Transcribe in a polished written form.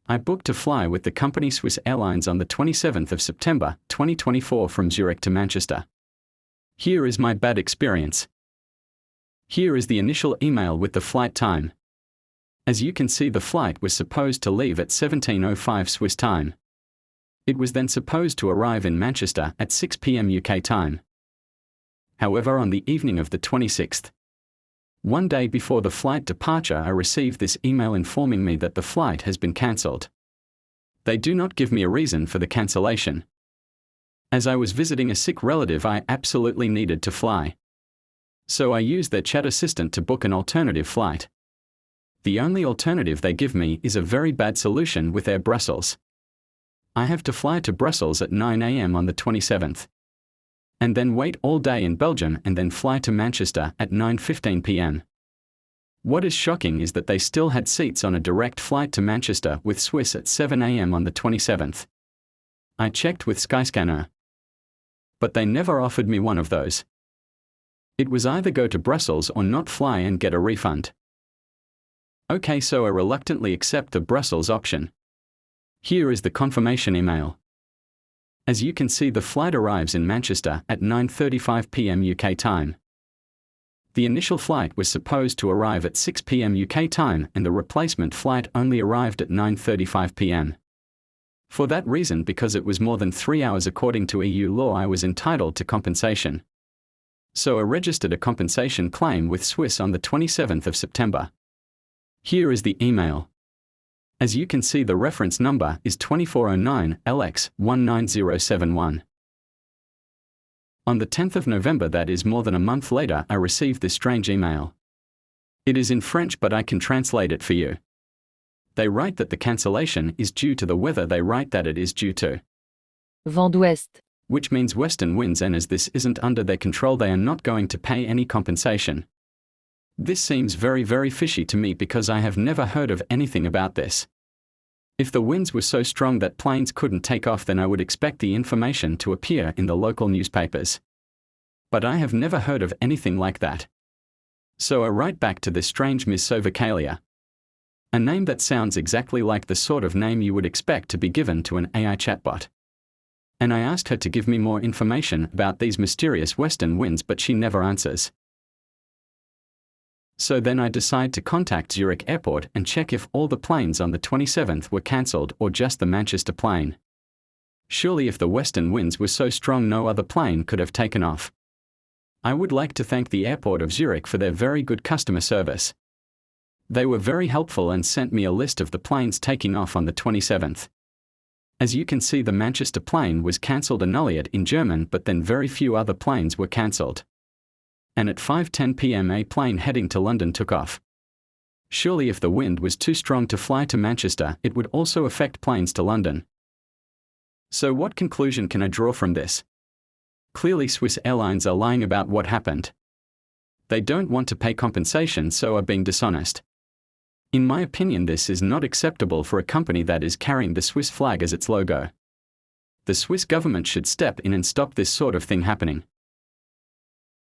I booked to fly with the company Swiss Airlines on the 27th of September, 2024 from Zurich to Manchester. Here is my bad experience. Here is the initial email with the flight time. As you can see, the flight was supposed to leave at 17:05 Swiss time. It was then supposed to arrive in Manchester at 6 p.m. UK time. However, on the evening of the 26th, one day before the flight departure, I received this email informing me that the flight has been cancelled. They do not give me a reason for the cancellation. As I was visiting a sick relative, I absolutely needed to fly. So I used their chat assistant to book an alternative flight. The only alternative they give me is a very bad solution with Air Brussels. I have to fly to Brussels at 9 a.m. on the 27th. And then wait all day in Belgium and then fly to Manchester at 9:15 p.m. What is shocking is that they still had seats on a direct flight to Manchester with Swiss at 7 a.m. on the 27th. I checked with Skyscanner, but they never offered me one of those. It was either go to Brussels or not fly and get a refund. Okay, so I reluctantly accept the Brussels option. Here is the confirmation email. As you can see, the flight arrives in Manchester at 9:35 p.m. UK time. The initial flight was supposed to arrive at 6 p.m. UK time, and the replacement flight only arrived at 9:35 p.m. For that reason, because it was more than 3 hours according to EU law, I was entitled to compensation. So I registered a compensation claim with Swiss on the 27th of September. Here is the email. As you can see, the reference number is 2409 LX 19071. On the 10th of November, that is more than a month later, I received this strange email. It is in French, but I can translate it for you. They write that the cancellation is due to the weather. They write that it is due to vent d'ouest, which means western winds, and as this isn't under their control, they are not going to pay any compensation. This seems very, very fishy to me because I have never heard of anything about this. If the winds were so strong that planes couldn't take off, then I would expect the information to appear in the local newspapers. But I have never heard of anything like that. So I write back to this strange Ms. Sovacalia, a name that sounds exactly like the sort of name you would expect to be given to an AI chatbot. And I asked her to give me more information about these mysterious western winds, but she never answers. So then I decide to contact Zurich Airport and check if all the planes on the 27th were cancelled or just the Manchester plane. Surely if the western winds were so strong, no other plane could have taken off. I would like to thank the airport of Zurich for their very good customer service. They were very helpful and sent me a list of the planes taking off on the 27th. As you can see, the Manchester plane was cancelled, annulliert in German, but then very few other planes were cancelled. And at 5:10 p.m. a plane heading to London took off. Surely if the wind was too strong to fly to Manchester, it would also affect planes to London. So what conclusion can I draw from this? Clearly Swiss Airlines are lying about what happened. They don't want to pay compensation, so are being dishonest. In my opinion, this is not acceptable for a company that is carrying the Swiss flag as its logo. The Swiss government should step in and stop this sort of thing happening.